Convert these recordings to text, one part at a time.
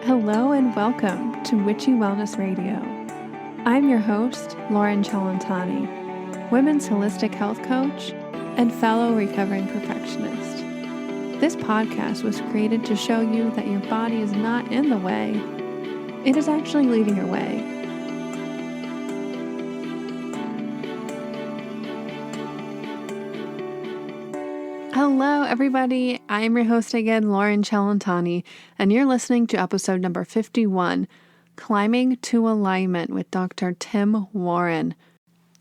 Hello and welcome to Witchy Wellness Radio. I'm your host, Warren Chiropractor, women's holistic health coach and fellow recovering perfectionist. This podcast was created to show you that your body is not in the way, it is actually leading your way. Hello, everybody. I am your host again, Warren Chiropractor, and you're listening to episode number 51, Climbing to Alignment with Dr. Tim Warren.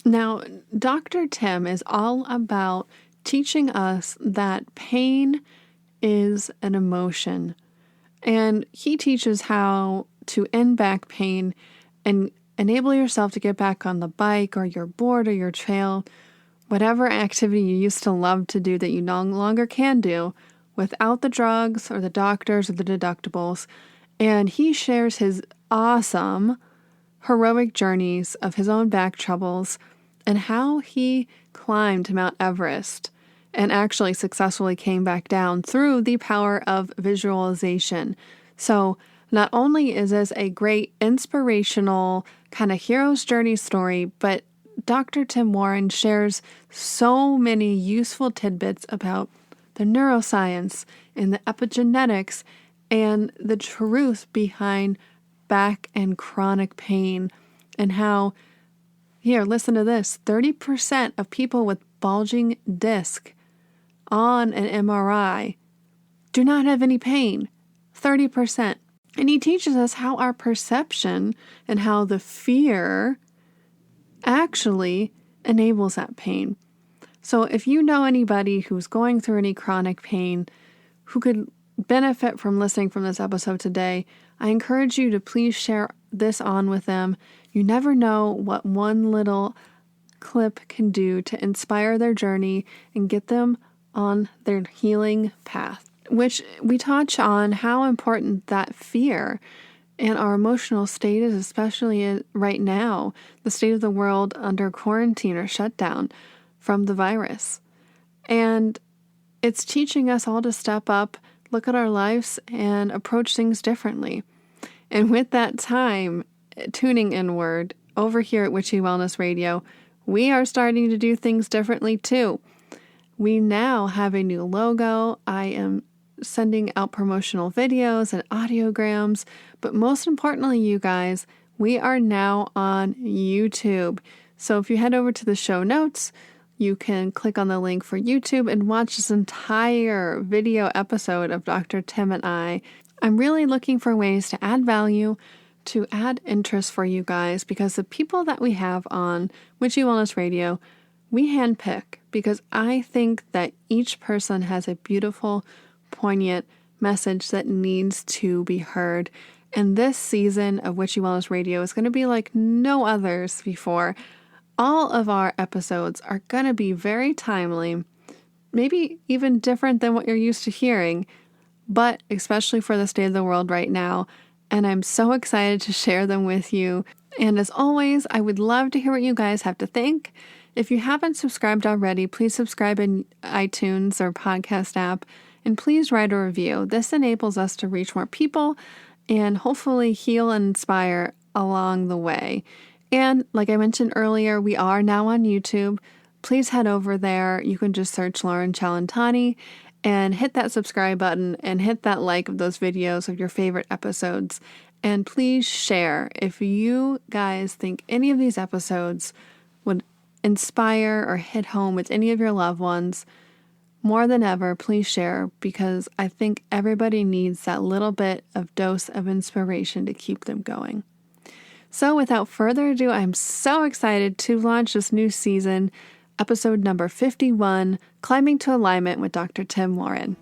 Now, Dr. Tim is all about teaching us that pain is an emotion, and he teaches how to end back pain and enable yourself to get back on the bike or your board or your trail, whatever activity you used to love to do that you no longer can do without the drugs or the doctors or the deductibles. And he shares his awesome, heroic journeys of his own back troubles and how he climbed Mount Everest and actually successfully came back down through the power of visualization. So not only is this a great inspirational kind of hero's journey story, but Dr. Tim Warren shares so many useful tidbits about the neuroscience and the epigenetics and the truth behind back and chronic pain and how, here, listen to this, 30% of people with bulging disc on an MRI do not have any pain. 30%. And he teaches us how our perception and how the fear actually enables that pain. So if you know anybody who's going through any chronic pain who could benefit from listening from this episode today, I encourage you to please share this on with them. You never know what one little clip can do to inspire their journey and get them on their healing path, which we touch on how important that fear and our emotional state is, especially right now, the state of the world under quarantine or shutdown from the virus. And it's teaching us all to step up, look at our lives, and approach things differently. And with that time, tuning inward, over here at Witchy Wellness Radio, we are starting to do things differently too. We now have a new logo. I am sending out promotional videos and audiograms, but most importantly, you guys, we are now on YouTube. So if you head over to the show notes, you can click on the link for YouTube and watch this entire video episode of Dr. Tim and I. I'm really looking for ways to add value, to add interest for you guys, because the people that we have on Witchy Wellness Radio, we handpick, because I think that each person has a beautiful, poignant message that needs to be heard. And this season of Witchy Wellness Radio is going to be like no others before. All of our episodes are going to be very timely, maybe even different than what you're used to hearing, but especially for the state of the world right now. And I'm so excited to share them with you. And as always, I would love to hear what you guys have to think. If you haven't subscribed already, please subscribe in iTunes or podcast app. And please write a review. This enables us to reach more people and hopefully heal and inspire along the way. And like I mentioned earlier, we are now on YouTube. Please head over there. You can just search Warren Chiropractor and hit that subscribe button and hit that like of those videos of your favorite episodes. And please share if you guys think any of these episodes would inspire or hit home with any of your loved ones. More than ever, please share, because I think everybody needs that little bit of dose of inspiration to keep them going. So without further ado, I'm so excited to launch this new season, episode number 51, Climbing to Alignment with Dr. Tim Warren.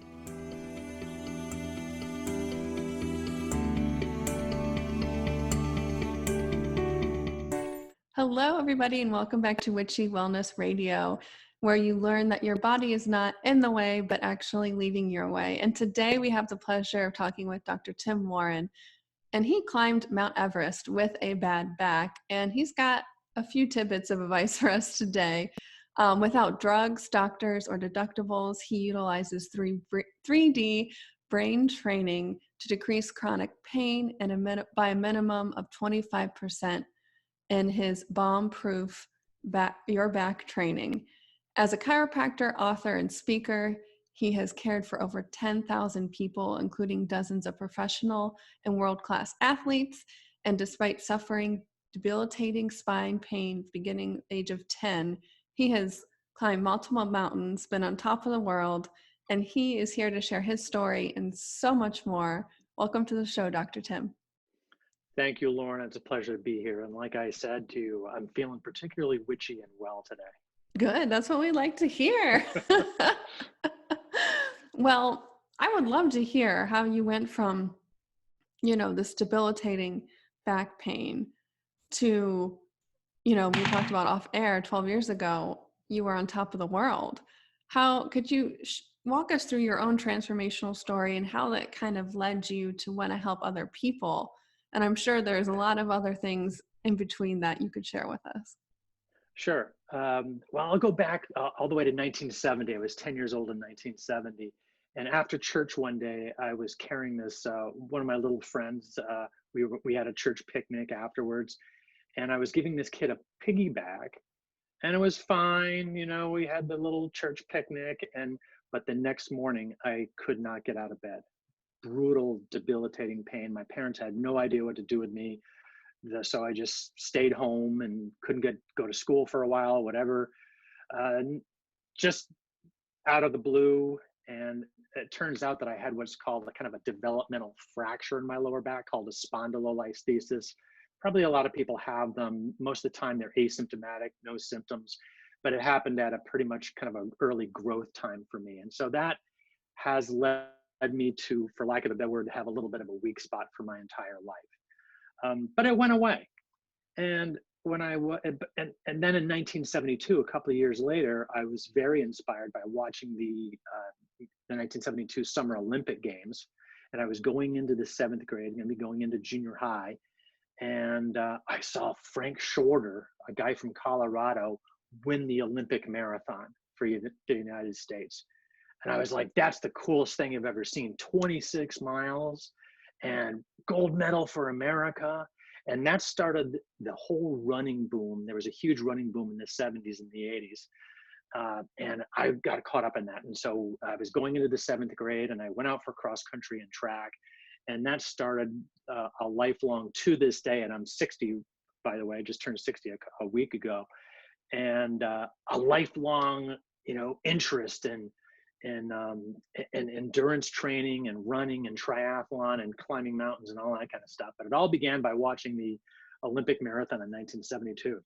Hello, everybody, and welcome back to Witchy Wellness Radio, where you learn that your body is not in the way, but actually leading your way. And today we have the pleasure of talking with Dr. Tim Warren, and he climbed Mount Everest with a bad back, and he's got a few tidbits of advice for us today. Without drugs, doctors, or deductibles, he utilizes 3D brain training to decrease chronic pain and by a minimum of 25% in his bomb-proof Your Back training. As a chiropractor, author, and speaker, he has cared for over 10,000 people, including dozens of professional and world-class athletes. And despite suffering debilitating spine pain beginning age of 10, he has climbed multiple mountains, been on top of the world, and he is here to share his story and so much more. Welcome to the show, Dr. Tim. Thank you, Lauren. It's a pleasure to be here. And like I said to you, I'm feeling particularly witchy and well today. Good. That's what we like to hear. Well, I would love to hear how you went from, this debilitating back pain to, we talked about off air 12 years ago, you were on top of the world. How could you walk us through your own transformational story and how that kind of led you to want to help other people? And I'm sure there's a lot of other things in between that you could share with us. Sure. Well, I'll go back all the way to 1970. I was 10 years old in 1970. And after church one day, I was carrying this, one of my little friends, we had a church picnic afterwards, and I was giving this kid a piggyback, and it was fine. We had the little church picnic, but the next morning I could not get out of bed. Brutal, debilitating pain. My parents had no idea what to do with me. So I just stayed home and couldn't go to school for a while, whatever, just out of the blue. And it turns out that I had what's called a kind of a developmental fracture in my lower back called a spondylolisthesis. Probably a lot of people have them. Most of the time they're asymptomatic, no symptoms, but it happened at a pretty much kind of an early growth time for me. And so that has led me to, for lack of a better word, have a little bit of a weak spot for my entire life. But it went away. And then in 1972, a couple of years later, I was very inspired by watching the 1972 Summer Olympic Games. And I was going into the 7th grade, going to be going into junior high. And I saw Frank Shorter, a guy from Colorado, win the Olympic marathon for the United States. And I was like, that's the coolest thing I've ever seen. 26 miles and gold medal for America. And that started the whole running boom. There was a huge running boom in the 70s and the 80s. And I got caught up in that. And so I was going into the 7th grade and I went out for cross country and track. And that started a lifelong, to this day, and I'm 60, by the way, I just turned 60 a week ago. And a lifelong, interest in endurance training and running and triathlon and climbing mountains and all that kind of stuff. But it all began by watching the Olympic marathon in 1972.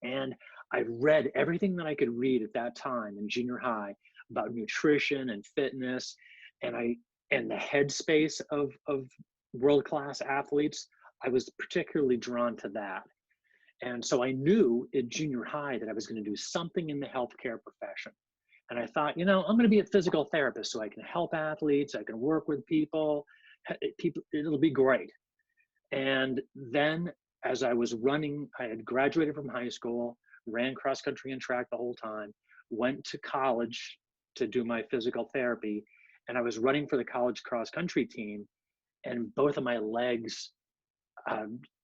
And I read everything that I could read at that time in junior high about nutrition and fitness, and the headspace of world-class athletes. I was particularly drawn to that. And so I knew in junior high that I was going to do something in the healthcare profession. And I thought, I'm going to be a physical therapist so I can help athletes, I can work with people, it'll be great. And then as I was running, I had graduated from high school, ran cross country and track the whole time, went to college to do my physical therapy, and I was running for the college cross country team, and both of my legs,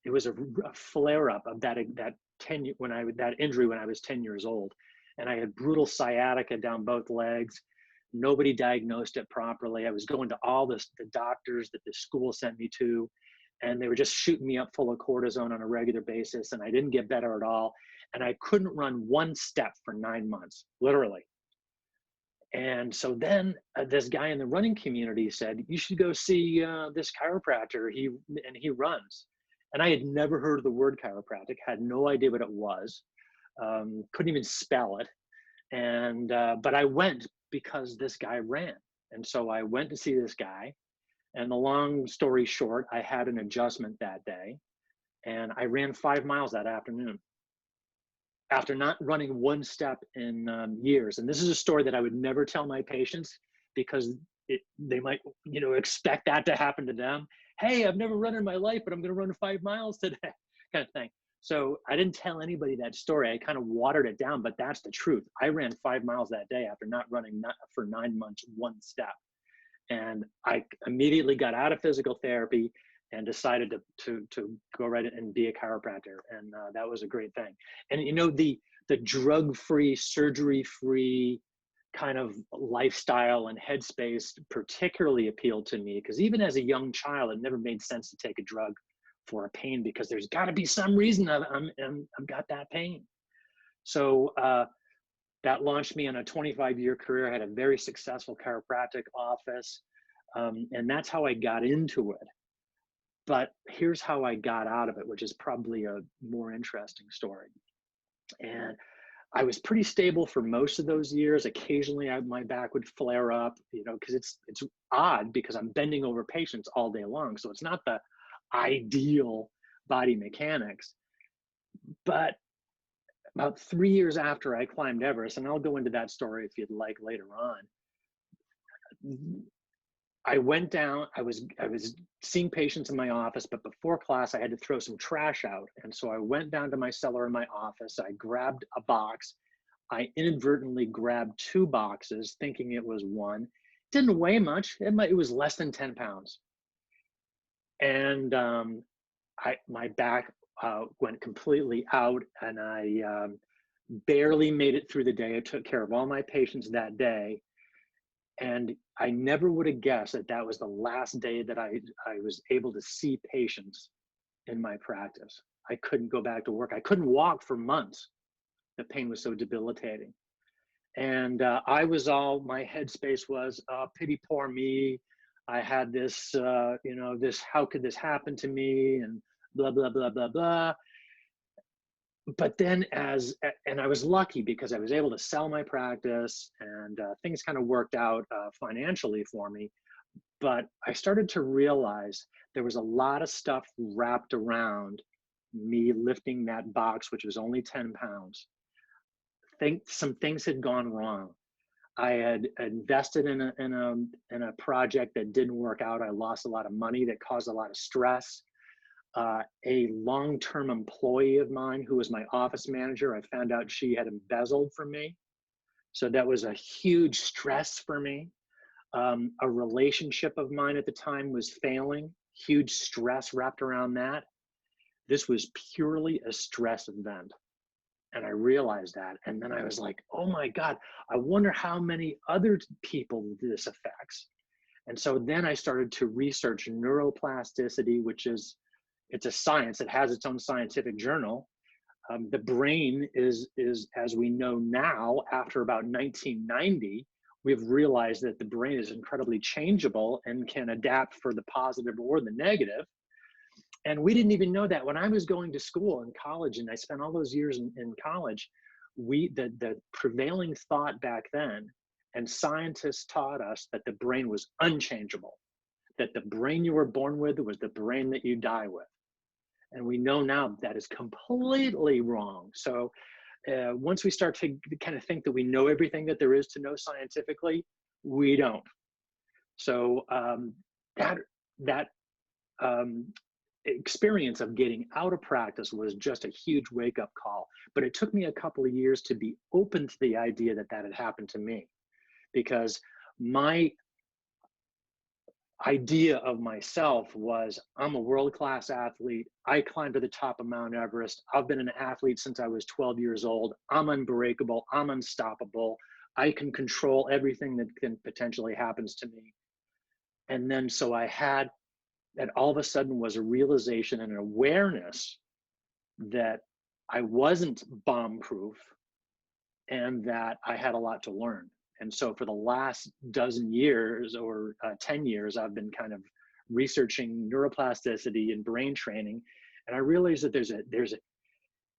it was a flare up of that injury when I was 10 years old. And I had brutal sciatica down both legs. Nobody diagnosed it properly. I was going to all the doctors that the school sent me to, and they were just shooting me up full of cortisone on a regular basis, and I didn't get better at all. And I couldn't run one step for 9 months, literally. And so then this guy in the running community said, you should go see this chiropractor, he runs. And I had never heard of the word chiropractic, had no idea what it was. Couldn't even spell it. And but I went because this guy ran. And so I went to see this guy. And the long story short, I had an adjustment that day. And I ran 5 miles that afternoon after not running one step in years. And this is a story that I would never tell my patients because they might, expect that to happen to them. Hey, I've never run in my life, but I'm going to run 5 miles today, kind of thing. So I didn't tell anybody that story. I kind of watered it down, but that's the truth. I ran 5 miles that day after not running for 9 months, one step. And And I immediately got out of physical therapy and decided to go right and be a chiropractor. And that was a great thing. And you know, the drug-free, surgery-free kind of lifestyle and headspace particularly appealed to me, because even as a young child, it never made sense to take a drug for a pain, because there's got to be some reason I've got that pain. So that launched me on a 25-year career. I had a very successful chiropractic office, and that's how I got into it. But here's how I got out of it, which is probably a more interesting story. And I was pretty stable for most of those years. Occasionally, my back would flare up, you know, because it's odd, because I'm bending over patients all day long. So it's not the ideal body mechanics. But about 3 years after I climbed Everest, and I'll go into that story if you'd like later on, I went down, I was seeing patients in my office, but before class, I had to throw some trash out. And so I went down to my cellar in my office. I grabbed a box. I inadvertently grabbed 2 boxes, thinking it was one. Didn't weigh much. It was less than 10 pounds. And my back went completely out, and I barely made it through the day. I took care of all my patients that day. And I never would have guessed that that was the last day that I was able to see patients in my practice. I couldn't go back to work. I couldn't walk for months. The pain was so debilitating. And my headspace was, pity poor me. I had this, how could this happen to me? And blah, blah, blah, blah, blah. But then and I was lucky because I was able to sell my practice, and things kind of worked out financially for me. But I started to realize there was a lot of stuff wrapped around me lifting that box, which was only 10 pounds. Some things had gone wrong. I had invested in a project that didn't work out. I lost a lot of money that caused a lot of stress. A long-term employee of mine who was my office manager, I found out she had embezzled from me. So that was a huge stress for me. A relationship of mine at the time was failing, huge stress wrapped around that. This was purely a stress event. And I realized that. And then I was like, oh my God, I wonder how many other people this affects. And so then I started to research neuroplasticity, it's a science. It has its own scientific journal. The brain is, as we know now, after about 1990, we've realized that the brain is incredibly changeable and can adapt for the positive or the negative. And we didn't even know that when I was going to school in college, and I spent all those years in college. The prevailing thought back then, and scientists taught us that the brain was unchangeable, that the brain you were born with was the brain that you die with. And we know now that is completely wrong. So once we start to kind of think that we know everything that there is to know scientifically, we don't. So that experience of getting out of practice was just a huge wake-up call. But it took me a couple of years to be open to the idea that had happened to me, because my idea of myself was, I'm a world-class athlete. I climbed to the top of Mount Everest. I've been an athlete since I was 12 years old. I'm unbreakable. I'm unstoppable. I can control everything that can potentially happens to me. And then so I had that all of a sudden was a realization and an awareness that I wasn't bomb-proof and that I had a lot to learn. And so for the last dozen years or 10 years, I've been kind of researching neuroplasticity and brain training. And I realized that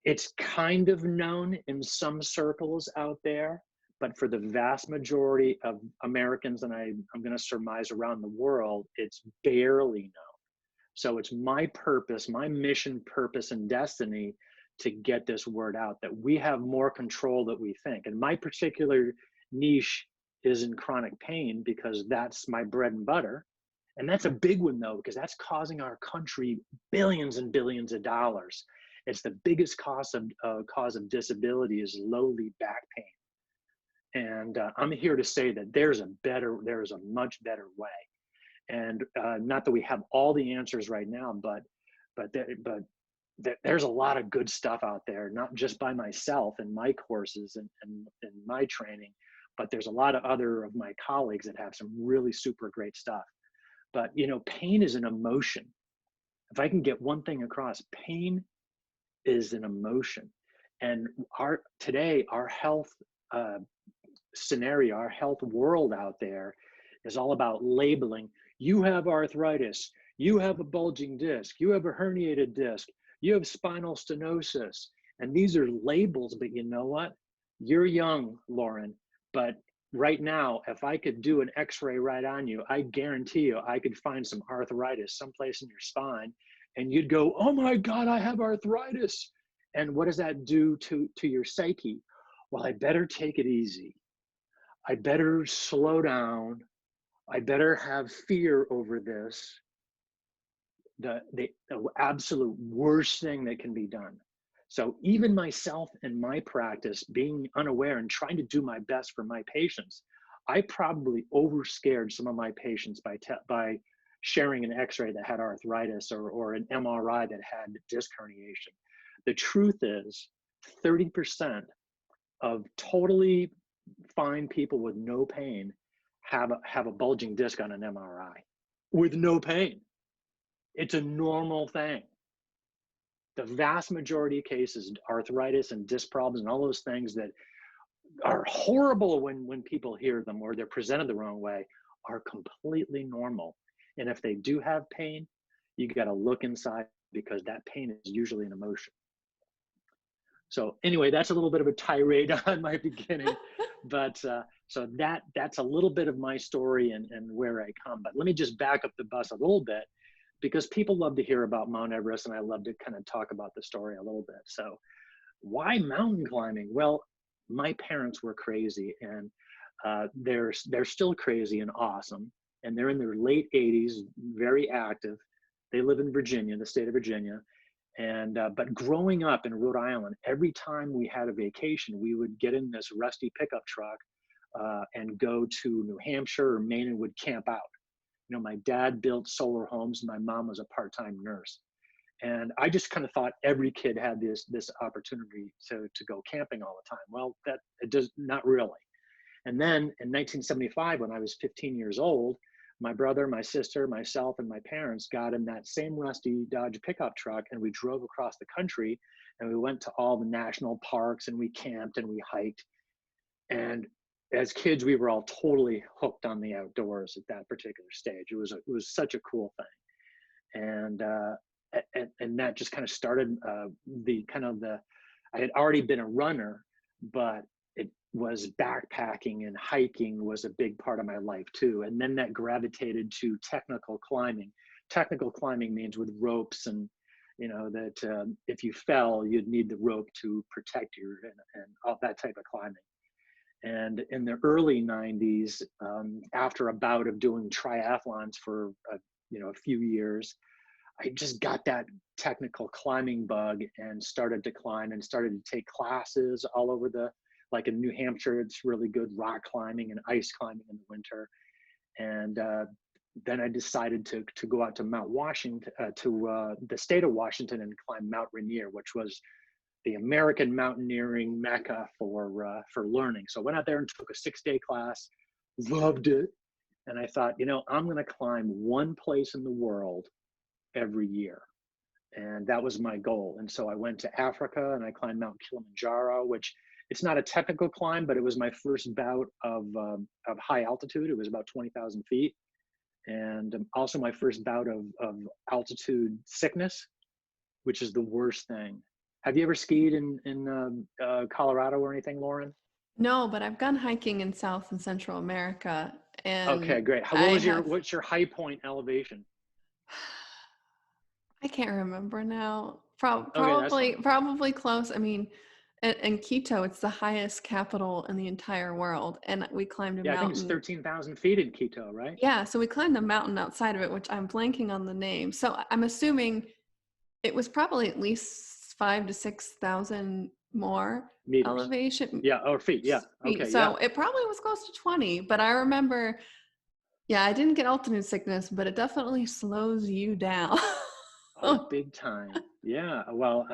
it's kind of known in some circles out there, but for the vast majority of Americans, and I'm going to surmise around the world, it's barely known. So it's my purpose, my mission, purpose, and destiny to get this word out, that we have more control than we think. And my particular niche is in chronic pain, because that's my bread and butter. And that's a big one, though, because that's causing our country billions and billions of dollars. It's the biggest cause of disability is lowly back pain. And I'm here to say that there's a much better way. And not that we have all the answers right now, but there's a lot of good stuff out there, not just by myself and my courses and my training, but there's a lot of other of my colleagues that have some really super great stuff. But, you know, pain is an emotion. If I can get one thing across, pain is an emotion. And our health scenario, our health world out there is all about labeling. You have arthritis, you have a bulging disc, you have a herniated disc, you have spinal stenosis. And these are labels, but you know what? You're young, Lauren, but right now, if I could do an x-ray right on you, I guarantee you I could find some arthritis someplace in your spine, and you'd go, oh my God, I have arthritis. And what does that do to your psyche? Well, I better take it easy. I better slow down. I better have fear over this. The absolute worst thing that can be done. So even myself in my practice, being unaware and trying to do my best for my patients, I probably overscared some of my patients by sharing an x-ray that had arthritis or an MRI that had disc herniation. The truth is 30% of totally fine people with no pain have a bulging disc on an MRI with no pain. It's a normal thing. The vast majority of cases, arthritis and disc problems and all those things that are horrible when people hear them or they're presented the wrong way, are completely normal. And if they do have pain, you got to look inside, because that pain is usually an emotion. So anyway, that's a little bit of a tirade on my beginning, but so that's a little bit of my story and where I come. But let me just back up the bus a little bit, because people love to hear about Mount Everest, and I love to kind of talk about the story a little bit. So why mountain climbing? Well, my parents were crazy, and they're still crazy and awesome, and they're in their late 80s, very active. They live in Virginia, the state of Virginia. And but growing up in Rhode Island, every time we had a vacation, we would get in this rusty pickup truck and go to New Hampshire or Maine and would camp out. You know, my dad built solar homes. My mom was a part-time nurse. And I just kind of thought every kid had this opportunity to go camping all the time. Well, that it does not really. And then in 1975, when I was 15 years old, my brother, my sister, myself, and my parents got in that same rusty Dodge pickup truck, and we drove across the country, and we went to all the national parks, and we camped and we hiked. And as kids, we were all totally hooked on the outdoors at that particular stage. It was such a cool thing. And that just kind of started I had already been a runner, but it was backpacking and hiking was a big part of my life too. And then that gravitated to technical climbing. Technical climbing means with ropes, and you know that if you fell, you'd need the rope to protect you and all that type of climbing. And in the early 90s, after a bout of doing triathlons for a few years, I just got that technical climbing bug and started to climb and started to take classes all over like in New Hampshire, it's really good rock climbing and ice climbing in the winter. And then I decided to go out to Mount Washington, to the state of Washington, and climb Mount Rainier, which was the American mountaineering mecca for learning. So I went out there and took a 6-day class, loved it. And I thought, I'm going to climb one place in the world every year. And that was my goal. And so I went to Africa and I climbed Mount Kilimanjaro, which it's not a technical climb, but it was my first bout of high altitude. It was about 20,000 feet. And also my first bout of altitude sickness, which is the worst thing. Have you ever skied in Colorado or anything, Lauren? No, but I've gone hiking in South and Central America. And okay, great. What's your high point elevation? I can't remember now. Probably close. I mean, in Quito, it's the highest capital in the entire world, and we climbed a mountain. I think it's 13,000 feet in Quito, right? Yeah, so we climbed the mountain outside of it, which I'm blanking on the name. So I'm assuming it was probably at least 5,000 to 6,000 more meters. Elevation. Yeah, or feet. Yeah. Okay. So it probably was close to 20, but I remember Yeah, I didn't get altitude sickness, but it definitely slows you down. Oh, big time. Yeah. Well,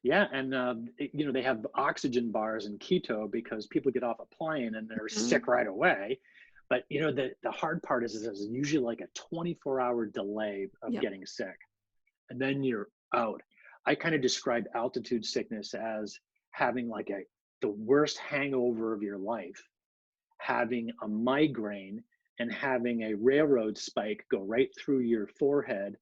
yeah. And, they have oxygen bars in Quito because people get off a plane and they're Mhm. sick right away. But, the hard part is there's usually like a 24-hour delay of Yep. getting sick, and then you're out. I kind of describe altitude sickness as having like the worst hangover of your life, having a migraine, and having a railroad spike go right through your forehead,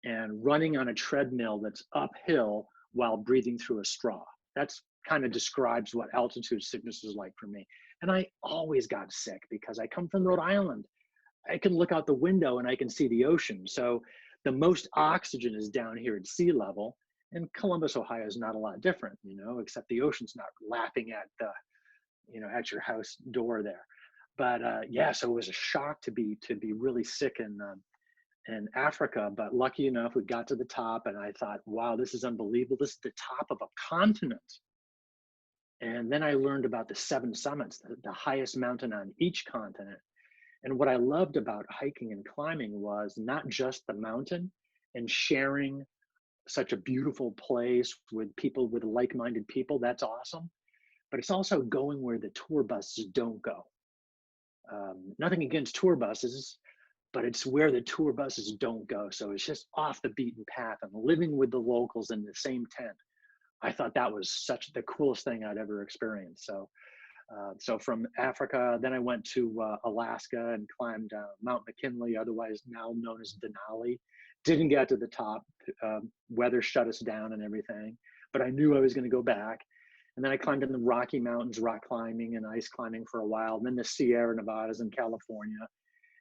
and running on a treadmill that's uphill while breathing through a straw. That's kind of describes what altitude sickness is like for me. And I always got sick because I come from Rhode Island. I can look out the window and I can see the ocean. So the most oxygen is down here at sea level. And Columbus, Ohio is not a lot different, except the ocean's not lapping at at your house door there. But yeah, so it was a shock to be really sick in Africa. But lucky enough, we got to the top, and I thought, wow, this is unbelievable. This is the top of a continent. And then I learned about the seven summits, the highest mountain on each continent. And what I loved about hiking and climbing was not just the mountain and sharing such a beautiful place with people, with like-minded people. That's awesome. But it's also going where the tour buses don't go. Nothing against tour buses, but it's where the tour buses don't go. So it's just off the beaten path and living with the locals in the same tent. I thought that was such the coolest thing I'd ever experienced. So from Africa, then I went to Alaska and climbed Mount McKinley, otherwise now known as Denali. Didn't get to the top. Weather shut us down and everything, but I knew I was going to go back. And then I climbed in the Rocky Mountains, rock climbing and ice climbing for a while, and then the Sierra Nevadas in California.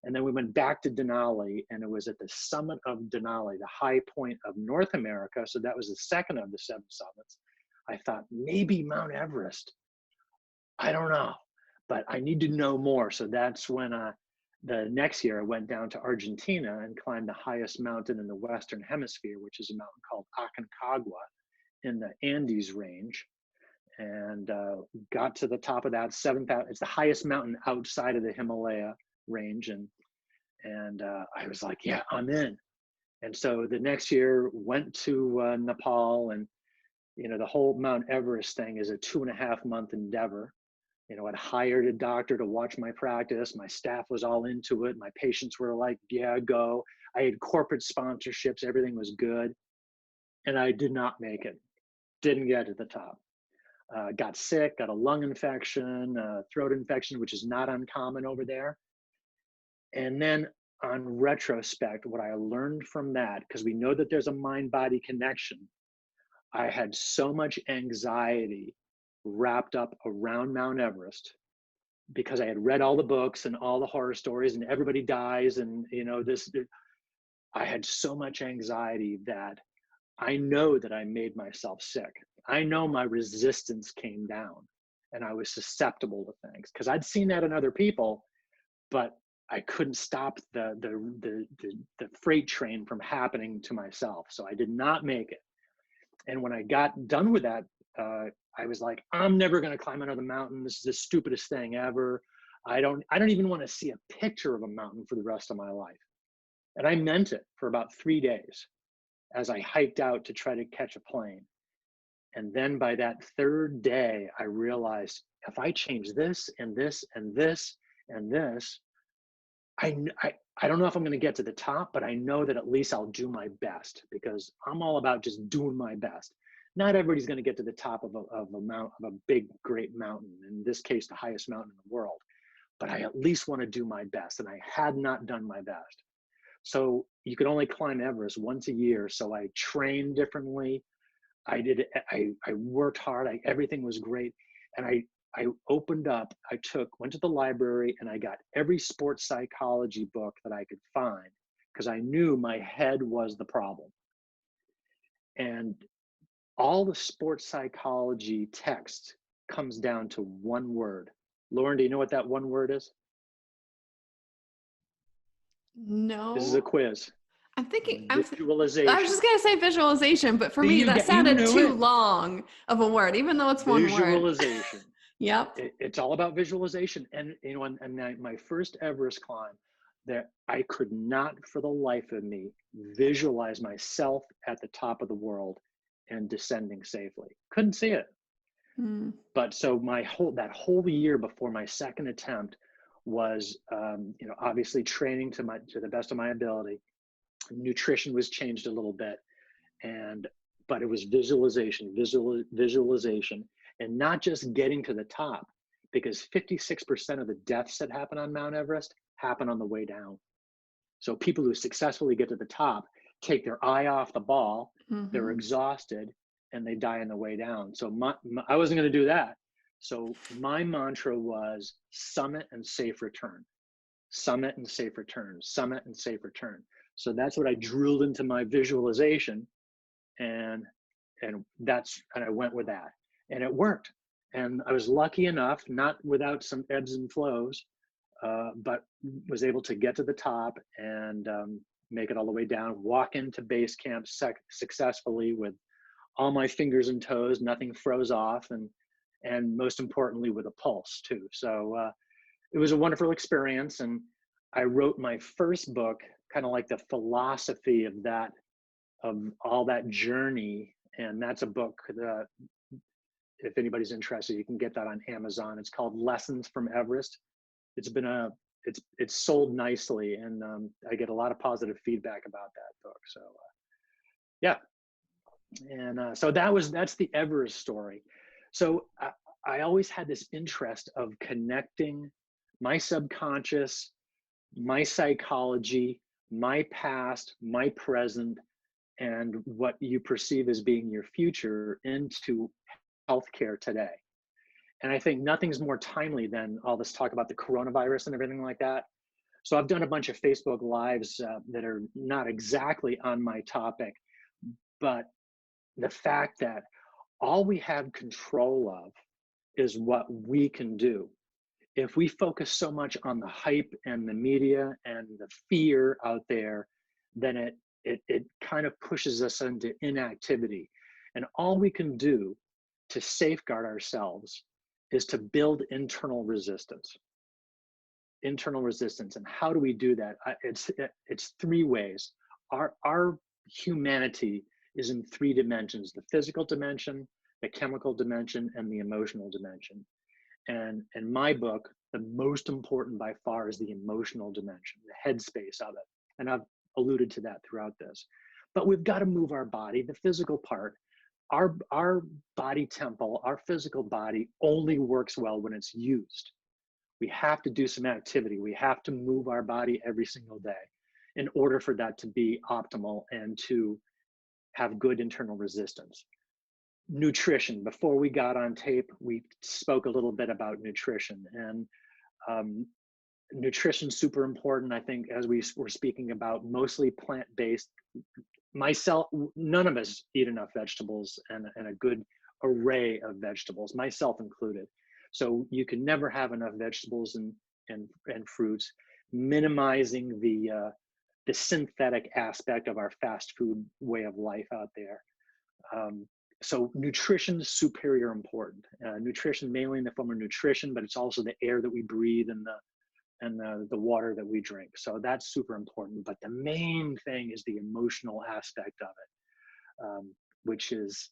And then we went back to Denali, and it was at the summit of Denali, the high point of North America. So that was the second of the seven summits. I thought maybe Mount Everest. I don't know, but I need to know more. So that's when the next year I went down to Argentina and climbed the highest mountain in the Western Hemisphere, which is a mountain called Aconcagua in the Andes range, and got to the top of that 7,000. It's the highest mountain outside of the Himalaya range, and I was like, yeah, I'm in. And so the next year went to Nepal, and the whole Mount Everest thing is a 2.5 month endeavor. I'd hired a doctor to watch my practice. My staff was all into it. My patients were like, yeah, go. I had corporate sponsorships. Everything was good. And I did not make it. Didn't get to the top. Got sick, got a lung infection, throat infection, which is not uncommon over there. And then on retrospect, what I learned from that, because we know that there's a mind-body connection, I had so much anxiety wrapped up around Mount Everest because I had read all the books and all the horror stories and everybody dies. And, I had so much anxiety that I know that I made myself sick. I know my resistance came down and I was susceptible to things because I'd seen that in other people, but I couldn't stop the freight train from happening to myself. So I did not make it. And when I got done with that, I was like, I'm never going to climb another mountain. This is the stupidest thing ever. I don't even want to see a picture of a mountain for the rest of my life. And I meant it for about 3 days as I hiked out to try to catch a plane. And then by that third day, I realized if I change this and this and this and this, I, I don't know if I'm going to get to the top, but I know that at least I'll do my best because I'm all about just doing my best. Not everybody's going to get to the top of a big, great mountain. In this case, the highest mountain in the world. But I at least want to do my best, and I had not done my best. So you could only climb Everest once a year. So I trained differently. I worked hard. Everything was great, and I opened up. Went to the library, and I got every sports psychology book that I could find because I knew my head was the problem. And all the sports psychology text comes down to one word. Lauren, do you know what that one word is? This is a No. quiz. I was Visualization. just going to say visualization, but for See, me, that you sounded knew too it. long of a word, even though it's one word. Visualization. Yep. It's all about visualization. And, my first Everest climb, that I could not for the life of me visualize myself at the top of the world and descending safely. Couldn't see it. Mm. But so that whole year before my second attempt was, obviously training to the best of my ability. Nutrition was changed a little bit, but it was visualization, and not just getting to the top, because 56% of the deaths that happen on Mount Everest happen on the way down. So people who successfully get to the top take their eye off the ball, they're exhausted, and they die on the way down. So I wasn't going to do that. So my mantra was summit and safe return, summit and safe return, summit and safe return. So that's what I drilled into my visualization, and I went with that, and it worked. And I was lucky enough, not without some ebbs and flows, but was able to get to the top and make it all the way down, walk into base camp successfully with all my fingers and toes, nothing froze off, and most importantly with a pulse too. So it was a wonderful experience, and I wrote my first book, kind of like the philosophy of all that journey, and that's a book that, if anybody's interested, you can get that on Amazon. It's called Lessons from Everest. It's sold nicely, and I get a lot of positive feedback about that book. So yeah, and so that's the Everest story. So I always had this interest of connecting my subconscious, my psychology, my past, my present, and what you perceive as being your future into healthcare today. And I think nothing's more timely than all this talk about the coronavirus and everything like that. So I've done a bunch of Facebook Lives that are not exactly on my topic, but the fact that all we have control of is what we can do. If we focus so much on the hype and the media and the fear out there, then it kind of pushes us into inactivity. And all we can do to safeguard ourselves is to build internal resistance. Internal resistance. And how do we do that? It's three ways. Our humanity is in three dimensions: the physical dimension, the chemical dimension, and the emotional dimension. And in my book, the most important by far is the emotional dimension, the headspace of it. And I've alluded to that throughout this. But we've got to move our body, the physical part. Our body temple, our physical body only works well when it's used. We have to do some activity. We have to move our body every single day in order for that to be optimal and to have good internal resistance. Nutrition. Before we got on tape, we spoke a little bit about nutrition, and nutrition is super important. I think, as we were speaking about, mostly plant-based. Myself, none of us eat enough vegetables and a good array of vegetables, myself included. So you can never have enough vegetables and fruits. Minimizing the synthetic aspect of our fast food way of life out there. So nutrition is superior important. Nutrition mainly in the form of nutrition, but it's also the air that we breathe and the water that we drink. So that's super important. But the main thing is the emotional aspect of it, which is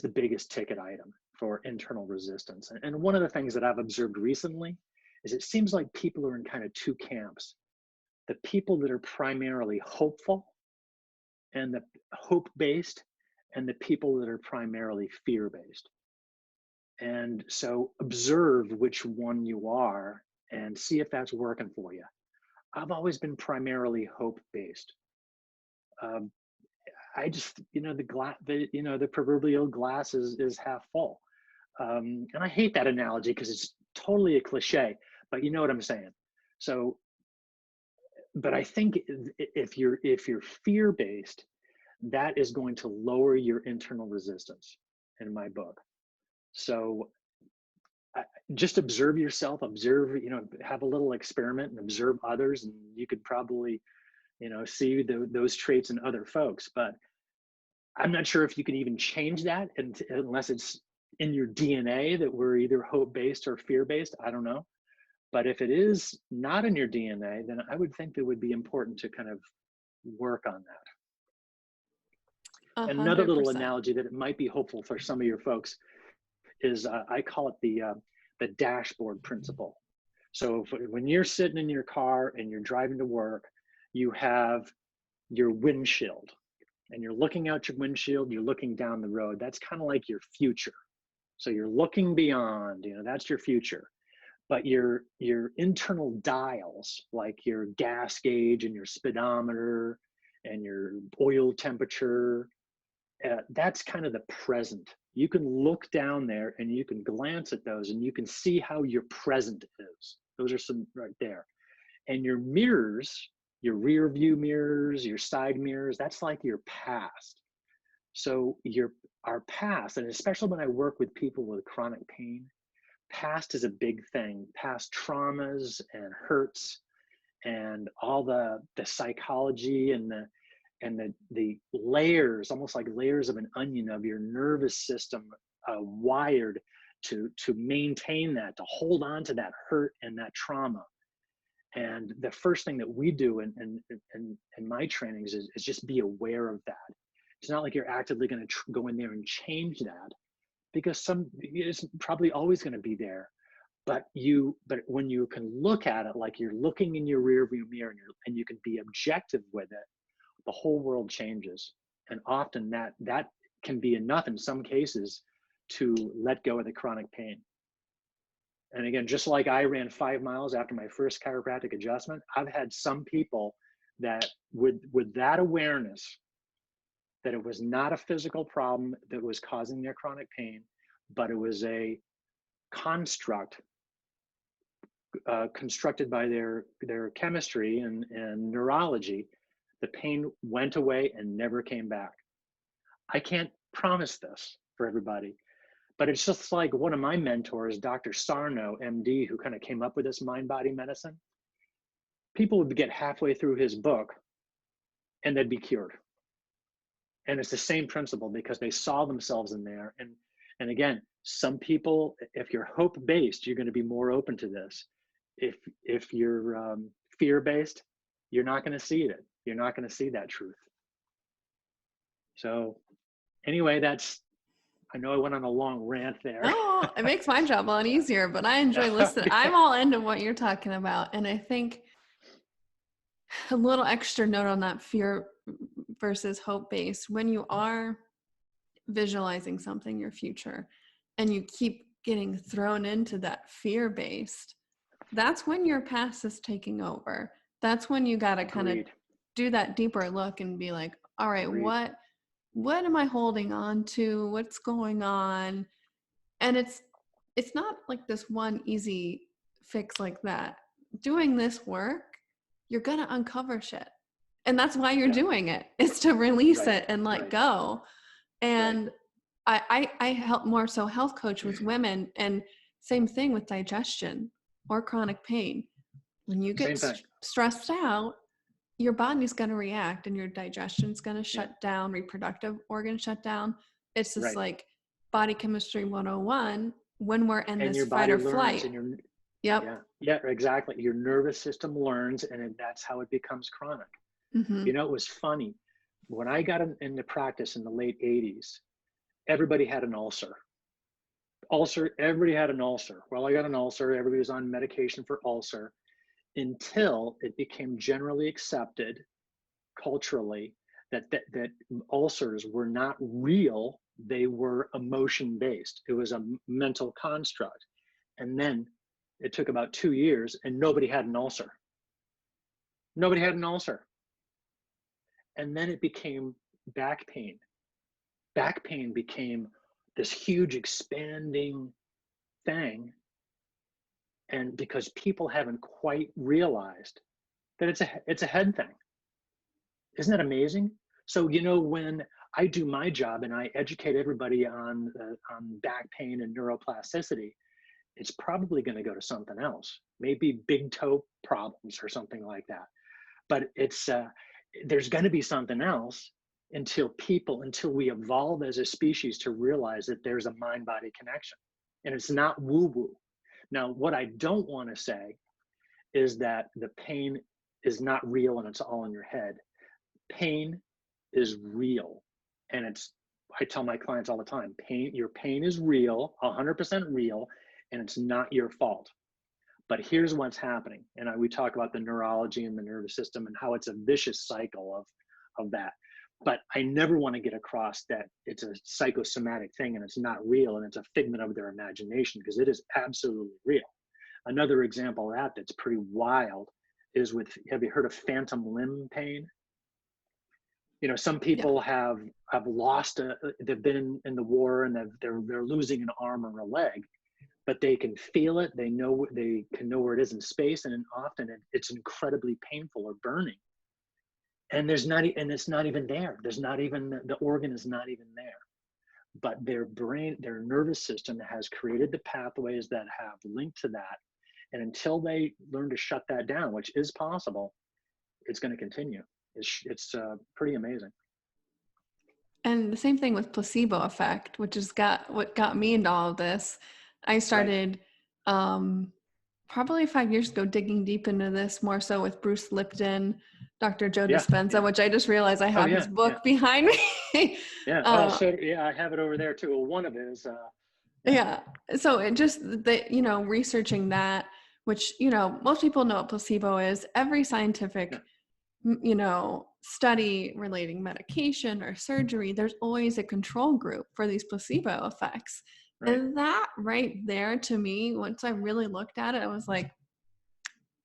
the biggest ticket item for internal resistance. And one of the things that I've observed recently is it seems like people are in kind of two camps. The people that are primarily hopeful and the hope-based, and the people that are primarily fear-based. And so observe which one you are and see if that's working for you. I've always been primarily hope-based. I just, the proverbial glass is half full. And I hate that analogy because it's totally a cliche, but you know what I'm saying. So, but I think if you're fear-based, that is going to lower your internal resistance in my book. So just observe yourself, have a little experiment and observe others, and you could probably, see those traits in other folks. But I'm not sure if you can even change that unless it's in your DNA that we're either hope-based or fear-based. I don't know. But if it is not in your DNA, then I would think it would be important to kind of work on that. Another little 100%. analogy that it might be hopeful for some of your folks is I call it the dashboard principle. So when you're sitting in your car and you're driving to work, you have your windshield and you're looking out your windshield, you're looking down the road. That's kind of like your future. So you're looking beyond, that's your future. But your internal dials, like your gas gauge and your speedometer and your oil temperature, that's kind of the present. You can look down there and you can glance at those and you can see how your present is. Those are some right there. And your mirrors, your rear view mirrors, your side mirrors, that's like your past. So our past, and especially when I work with people with chronic pain, past is a big thing. Past traumas and hurts and all the psychology and the layers, almost like layers of an onion of your nervous system, wired to maintain that, to hold on to that hurt and that trauma. And the first thing that we do in my trainings is just be aware of that. It's not like you're actively going to go in there and change that, because it's probably always going to be there. But when you can look at it like you're looking in your rear view mirror and you can be objective with it, the whole world changes. And often that can be enough in some cases to let go of the chronic pain. And again, just like I ran 5 miles after my first chiropractic adjustment, I've had some people that with that awareness that it was not a physical problem that was causing their chronic pain, but it was a construct constructed by their chemistry and neurology. The pain went away and never came back. I can't promise this for everybody, but it's just like one of my mentors, Dr. Sarno, MD, who kind of came up with this mind-body medicine. People would get halfway through his book and they'd be cured. And it's the same principle because they saw themselves in there. And again, some people, if you're hope-based, you're going to be more open to this. If you're fear-based, you're not going to see it. You're not going to see that truth. So anyway, I know I went on a long rant there. Oh, it makes my job a lot easier, but I enjoy listening. I'm all into what you're talking about. And I think a little extra note on that fear versus hope-based, when you are visualizing something, your future, and you keep getting thrown into that fear-based, that's when your past is taking over. That's when you got to kind of do that deeper look and be like, all right, what am I holding on to? What's going on? And it's not like this one easy fix like that. Doing this work, you're going to uncover shit. And that's why you're doing it. It's to release it and let go. And I help more so health coach with women, and same thing with digestion or chronic pain. When you get stressed out, your body's going to react and your digestion's going to shut down, reproductive organs shut down. It's just like body chemistry 101 when we're in this fight or flight. Yeah, exactly. Your nervous system learns, and that's how it becomes chronic. Mm-hmm. It was funny. When I got into practice in the late 80s, everybody had an ulcer. Everybody had an ulcer. Well, I got an ulcer. Everybody was on medication for ulcer, until it became generally accepted culturally that ulcers were not real. They were emotion-based. It was a mental construct. And then it took about 2 years and nobody had an ulcer. Nobody had an ulcer. And then it became back pain. Back pain became this huge expanding thing. And because people haven't quite realized that it's a head thing. Isn't that amazing? So, when I do my job and I educate everybody on back pain and neuroplasticity, it's probably going to go to something else, maybe big toe problems or something like that. But there's going to be something else until we evolve as a species to realize that there's a mind-body connection, and it's not woo-woo. Now, what I don't want to say, is that the pain is not real and it's all in your head. Pain is real. And I tell my clients all the time, your pain is real, 100% real, and it's not your fault. But here's what's happening. And we talk about the neurology and the nervous system and how it's a vicious cycle of that. But I never want to get across that it's a psychosomatic thing and it's not real and it's a figment of their imagination, because it is absolutely real. Another example of that that's pretty wild is have you heard of phantom limb pain? Some people have lost they've been in the war and they're losing an arm or a leg, but they can feel it. They can know where it is in space, and often it's incredibly painful or burning. And it's not even there. The organ is not even there. But their brain, their nervous system has created the pathways that have linked to that. And until they learn to shut that down, which is possible, it's going to continue. It's pretty amazing. And the same thing with placebo effect, which is what got me into all of this. I started probably 5 years ago digging deep into this, more so with Bruce Lipton, Dr. Joe Dispenza, which I just realized I have his book behind me. I have it over there too. Well, one of it is so it just researching that, which most people know what placebo is. Every scientific study relating medication or surgery, there's always a control group for these placebo effects. Right. And that right there, to me, once I really looked at it, I was like,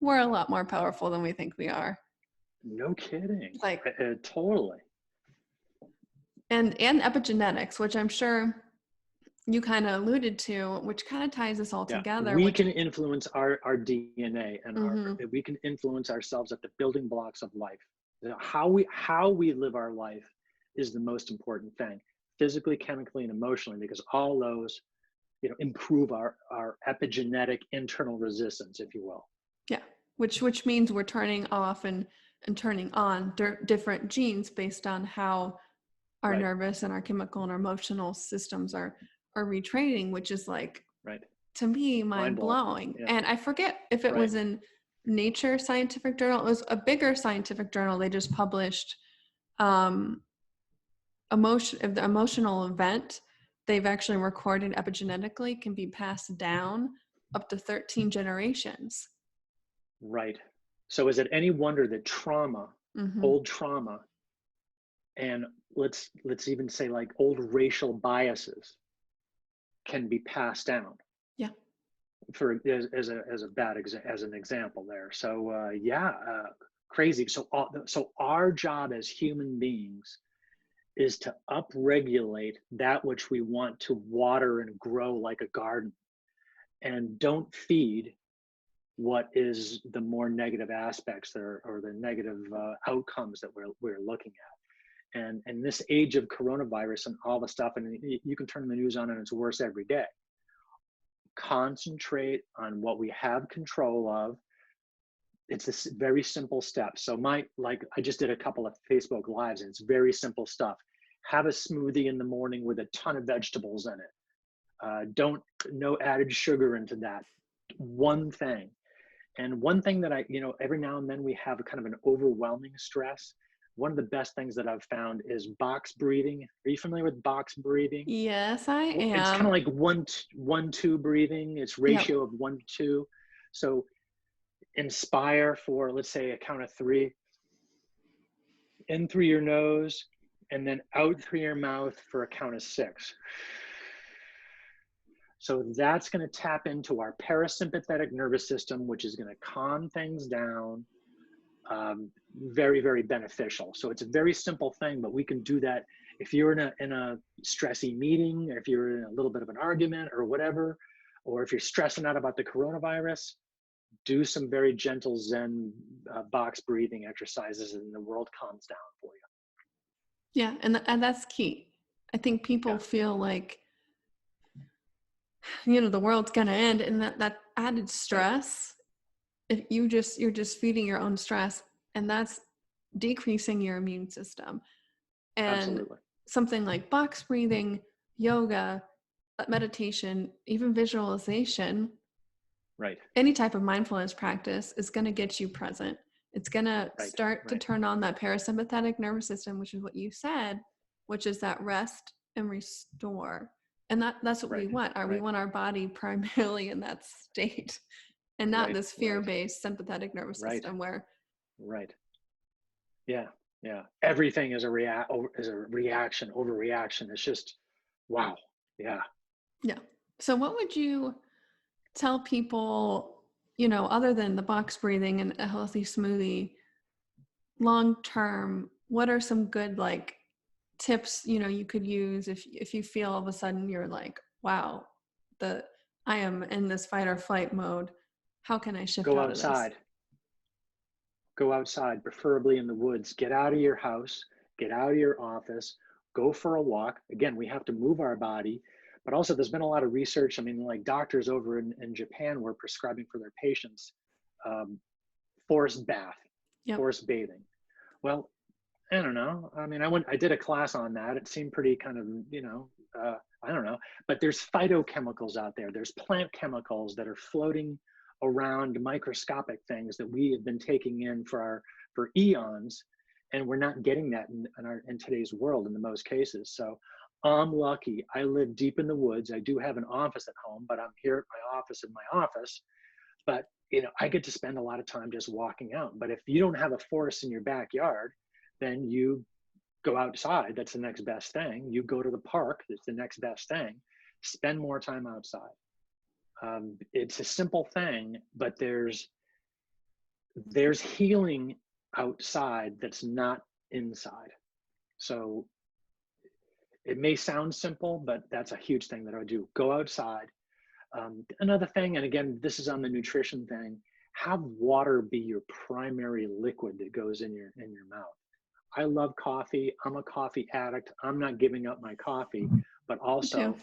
we're a lot more powerful than we think we are. No kidding. Totally. And epigenetics, which I'm sure you kind of alluded to, which kind of ties this all together. We can influence our DNA, and we can influence ourselves at the building blocks of life. How we live our life is the most important thing, physically, chemically, and emotionally, because all those improve our epigenetic internal resistance, if you will. Yeah, which means we're turning off and turning on different genes based on how our nervous and our chemical and our emotional systems are retraining, which is to me, mind blowing. Yeah. And I forget if it was in Nature scientific journal. It was a bigger scientific journal. They just published the emotional event they've actually recorded epigenetically can be passed down up to 13 generations. Right. So is it any wonder that trauma, old trauma, and let's even say old racial biases can be passed down? Yeah. As an example there. So crazy. So our job as human beings is to upregulate that which we want to water and grow like a garden, and don't feed what is the more negative aspects there, or the negative outcomes that we're looking at. And in this age of coronavirus and all the stuff, and you can turn the news on and it's worse every day. Concentrate on what we have control of. It's this very simple step. So I just did a couple of Facebook Lives, and it's very simple stuff. Have a smoothie in the morning with a ton of vegetables in it. No added sugar into that. One thing. And one thing that every now and then we have a kind of an overwhelming stress. One of the best things that I've found is box breathing. Are you familiar with box breathing? Yes, I am. It's kind of like 1-2 breathing. It's ratio of 1 to 2. So inspire for, let's say, a count of 3. In through your nose, and then out through your mouth for a count of 6. So that's going to tap into our parasympathetic nervous system, which is going to calm things down. Very, very beneficial. So it's a very simple thing, but we can do that if you're in a stressy meeting, or if you're in a little bit of an argument or whatever, or if you're stressing out about the coronavirus. Do some very gentle Zen box breathing exercises, and the world calms down for you. Yeah, and that's key. I think people feel like the world's gonna end, and that added stress. If you're just feeding your own stress, and that's decreasing your immune system. And Absolutely. Something like box breathing, yoga, meditation, even visualization, Right. any type of mindfulness practice is going to get you present. It's going to Right. start to Right. turn on that parasympathetic nervous system, which is what you said, which is that rest and restore. And that's what we Right. want. We Right. want our body primarily in that state and not Right. this Right. fear-based sympathetic nervous Right. system where, Right. Yeah. Yeah. Everything is a reaction, overreaction. It's just, wow. Yeah. yeah. So what would you tell people, other than the box breathing and a healthy smoothie, long term, what are some good tips you could use if you feel all of a sudden you're like, wow, I am in this fight or flight mode, how can I shift Go out of this? outside. Go outside, preferably in the woods. Get out of your house, get out of your office, go for a walk. Again, we have to move our body, but also there's been a lot of research. I mean, like doctors over in Japan were prescribing for their patients um, forest bath, Yep. forest bathing. Well, I don't know. I mean, I did a class on that. It seemed pretty kind of, I don't know. But there's phytochemicals out there. There's plant chemicals that are floating around, microscopic things that we have been taking in for eons, and we're not getting that in today's world in the most cases. So I'm lucky. I live deep in the woods. I do have an office at home, but I'm here at my office in my office. But I get to spend a lot of time just walking out. But if you don't have a forest in your backyard, then you go outside. That's the next best thing. You go to the park. That's the next best thing. Spend more time outside. It's a simple thing, but there's healing outside that's not inside. So it may sound simple, but that's a huge thing that I do. Go outside. Another thing, and again, this is on the nutrition thing, have water be your primary liquid that goes in your mouth. I love coffee. I'm a coffee addict. I'm not giving up my coffee, but also,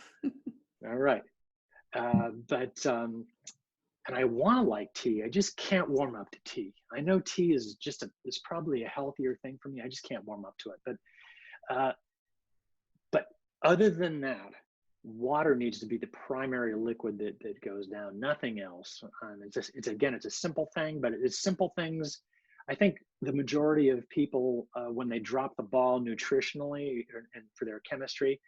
all right. And I want to like tea. I just can't warm up to tea. I know tea is is probably a healthier thing for me. I just can't warm up to it. But other than that, water needs to be the primary liquid that goes down, nothing else. It's a simple thing, but it's simple things. I think the majority of people, when they drop the ball nutritionally and for their chemistry,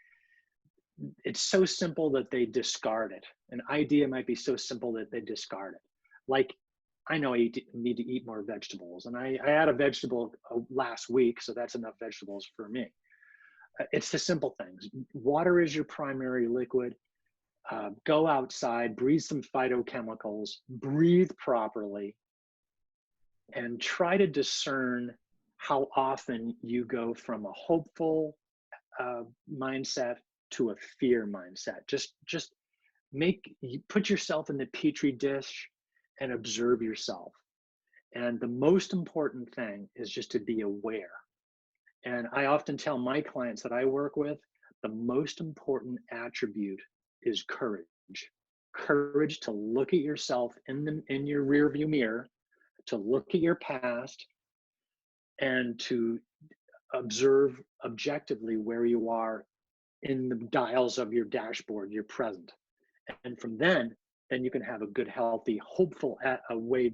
it's so simple that they discard it. An idea might be so simple that they discard it. Like, I know I need to eat more vegetables, and I had a vegetable last week, so that's enough vegetables for me. It's the simple things. Water is your primary liquid. Go outside, breathe some phytochemicals, breathe properly, and try to discern how often you go from a hopeful mindset to a fear mindset. Just put yourself in the petri dish and observe yourself. And the most important thing is just to be aware. And I often tell my clients that I work with, the most important attribute is courage. Courage to look at yourself in your rearview mirror, to look at your past, and to observe objectively where you are in the dials of your dashboard, your present. And from then you can have a good, healthy, hopeful way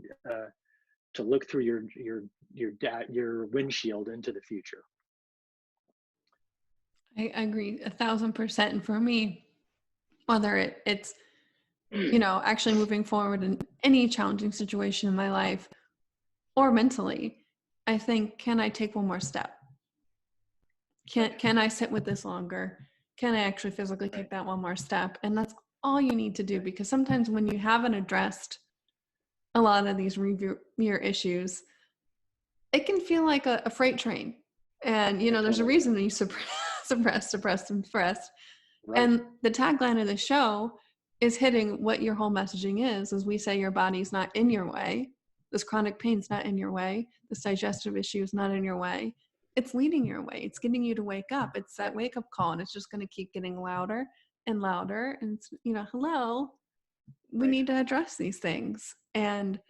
to look through your windshield into the future. I agree 1,000%. And for me, whether it's actually moving forward in any challenging situation in my life or mentally, I think, can I take one more step? Can I sit with this longer? Can I actually physically take that one more step? And that's all you need to do, because sometimes when you haven't addressed a lot of these rear issues, it can feel like a freight train. And, there's a reason that you suppress. Right. And the tagline of the show is hitting what your whole messaging is, as we say, your body's not in your way. This chronic pain's not in your way. This digestive issue is not in your way. It's leading your way. It's getting you to wake up. It's that wake up call, and it's just going to keep getting louder and louder. And, hello, we need to address these things. And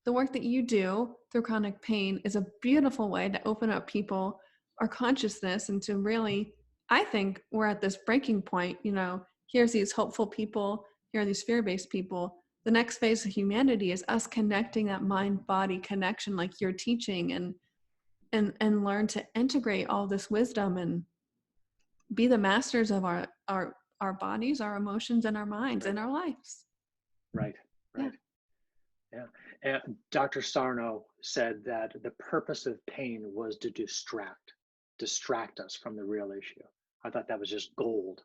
the work that you do through chronic pain is a beautiful way to open up people, our consciousness, and to really, I think we're at this breaking point. Here's these hopeful people, here are these fear-based people. the next phase of humanity is us connecting that mind-body connection like you're teaching, and learn to integrate all this wisdom and be the masters of our bodies, our emotions, and our minds, Right. and our lives. Right. Yeah. Right. Yeah. And Dr. Sarno said that the purpose of pain was to distract us from the real issue. I thought that was just gold.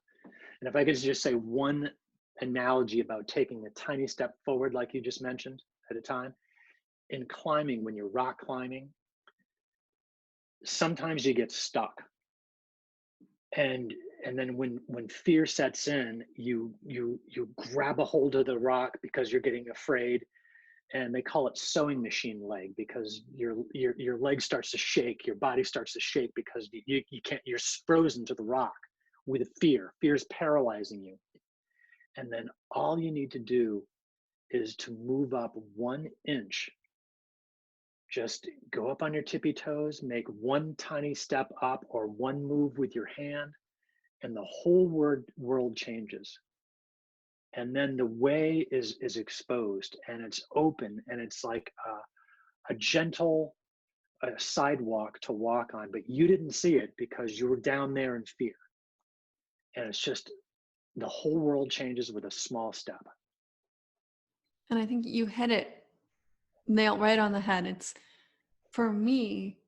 And if I could just say one analogy about taking a tiny step forward, like you just mentioned at a time, in climbing, when you're rock climbing, sometimes you get stuck. And then when fear sets in, you grab a hold of the rock because you're getting afraid, and they call it sewing machine leg, because your leg starts to shake, your body starts to shake because you can't, you're frozen to the rock with fear. Fear is paralyzing you. And then all you need to do is to move up 1 inch. Just go up on your tippy toes, make one tiny step up or one move with your hand, and the whole world changes. And then the way is exposed, and it's open, and it's like a gentle sidewalk to walk on, but you didn't see it because you were down there in fear. And it's just, the whole world changes with a small step. And I think you hit it nailed right on the head. It's, for me,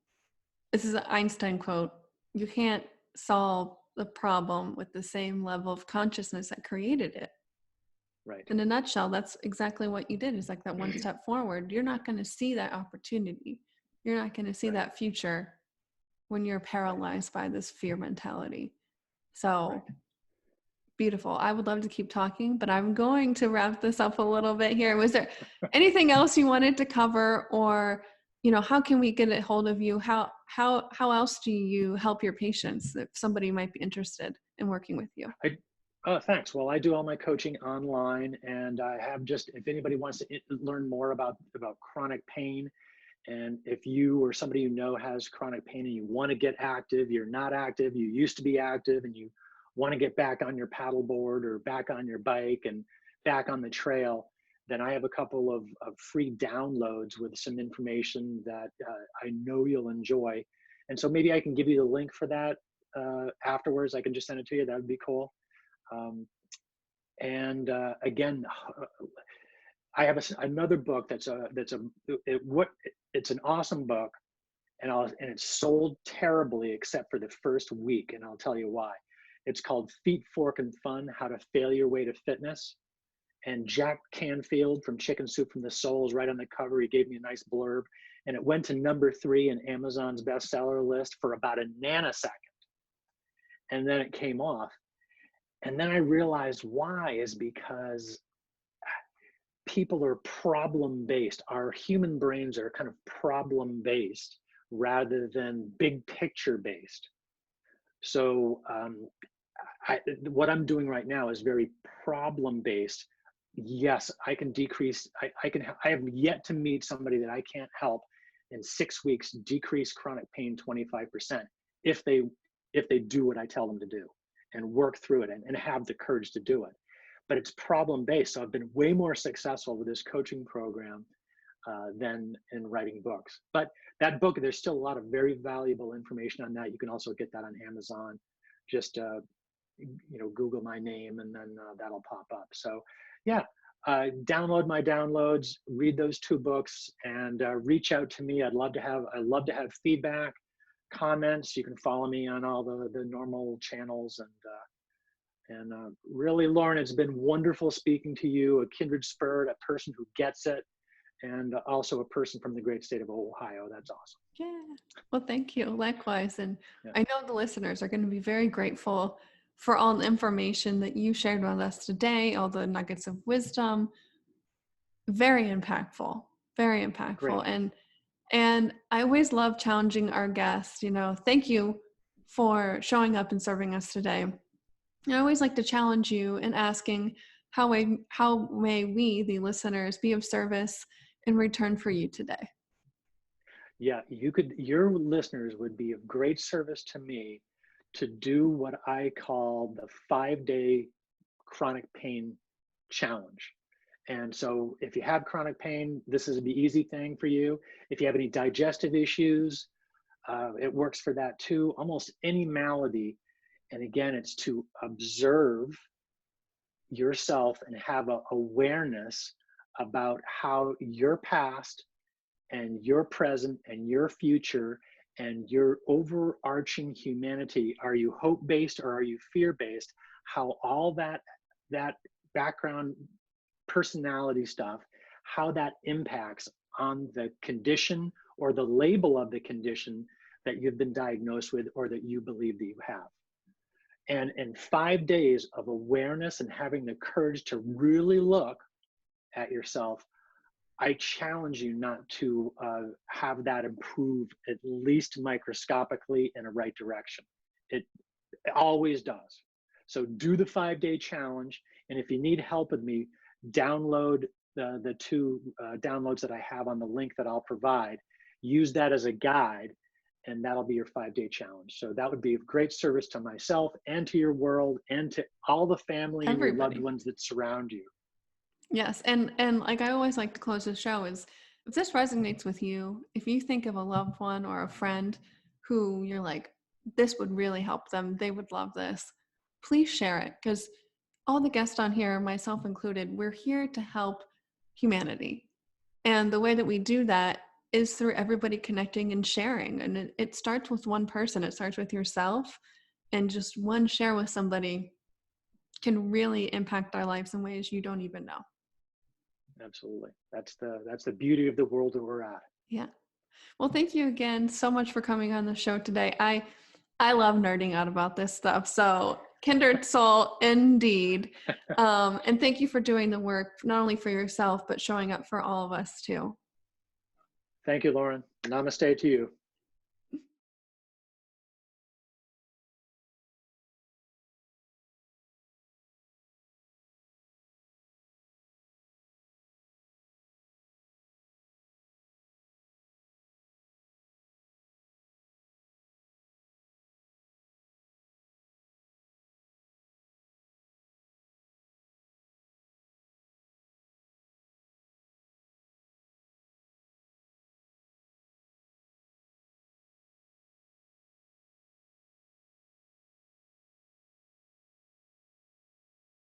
this is an Einstein quote: you can't solve the problem with the same level of consciousness that created it. Right. In a nutshell, that's exactly what you did. Is like that one step forward. You're not going to see that opportunity. You're not going to see that future when you're paralyzed by this fear mentality. So beautiful. I would love to keep talking, but I'm going to wrap this up a little bit here. Was there anything else you wanted to cover, or, how can we get a hold of you? How else do you help your patients if somebody might be interested in working with you? Thanks. Well, I do all my coaching online, and I have just, if anybody wants to learn more about chronic pain, and if you or somebody you know has chronic pain and you want to get active, you're not active, you used to be active, and you want to get back on your paddleboard or back on your bike and back on the trail, then I have a couple of free downloads with some information that I know you'll enjoy. And so maybe I can give you the link for that afterwards. I can just send it to you. That would be cool. Again, I have another book it's an awesome book, and it's sold terribly except for the first week, and I'll tell you why. It's called Feet, Fork, and Fun: How to Fail Your Way to Fitness. And Jack Canfield from Chicken Soup from the Soul is right on the cover. He gave me a nice blurb, and it went to #3 in Amazon's bestseller list for about a nanosecond, and then it came off. And then I realized why is because people are problem-based. Our human brains are kind of problem-based rather than big picture-based. So what I'm doing right now is very problem-based. Yes, I can decrease, I have yet to meet somebody that I can't help in 6 weeks decrease chronic pain 25% if they do what I tell them to do and work through it and have the courage to do it. But it's problem-based. So I've been way more successful with this coaching program than in writing books. But that book, there's still a lot of very valuable information on that. You can also get that on Amazon. Just Google my name, and then that'll pop up. So yeah, download my downloads, read those 2 books, and reach out to me. I'd love to have feedback, comments. You can follow me on all the normal channels, and really, Lauren, it's been wonderful speaking to you, a kindred spirit, a person who gets it, and also a person from the great state of Ohio. That's awesome. Yeah. Well, thank you. Likewise. And I know the listeners are going to be very grateful for all the information that you shared with us today, all the nuggets of wisdom. Very impactful, very impactful. Great. And I always love challenging our guests. Thank you for showing up and serving us today. I always like to challenge you in asking, how may we, the listeners, be of service in return for you today? Yeah, your listeners would be of great service to me to do what I call the 5-day chronic pain challenge. And so if you have chronic pain, this is the easy thing for you. If you have any digestive issues, it works for that too. Almost any malady. And again, it's to observe yourself and have an awareness about how your past and your present and your future and your overarching humanity, are you hope-based or are you fear-based? How all that background personality stuff, how that impacts on the condition or the label of the condition that you've been diagnosed with or that you believe that you have. And in 5 days of awareness and having the courage to really look at yourself, I challenge you not to have that improve at least microscopically in a right direction. It always does. So do the 5-day challenge. And if you need help with me, download the 2 downloads that I have on the link that I'll provide. Use that as a guide, and that'll be your 5-day challenge. So that would be of great service to myself and to your world and to all the family and your loved ones that surround you. Yes. And like I always like to close the show is, if this resonates with you, if you think of a loved one or a friend who you're like, this would really help them, they would love this, please share it. Because all the guests on here, myself included, we're here to help humanity. And the way that we do that is through everybody connecting and sharing. And it starts with one person. It starts with yourself, and just one share with somebody can really impact our lives in ways you don't even know. Absolutely. That's the beauty of the world that we're at. Yeah. Well, thank you again so much for coming on the show today. I love nerding out about this stuff. So kindred soul indeed. And thank you for doing the work, not only for yourself, but showing up for all of us too. Thank you, Lauren. Namaste to you.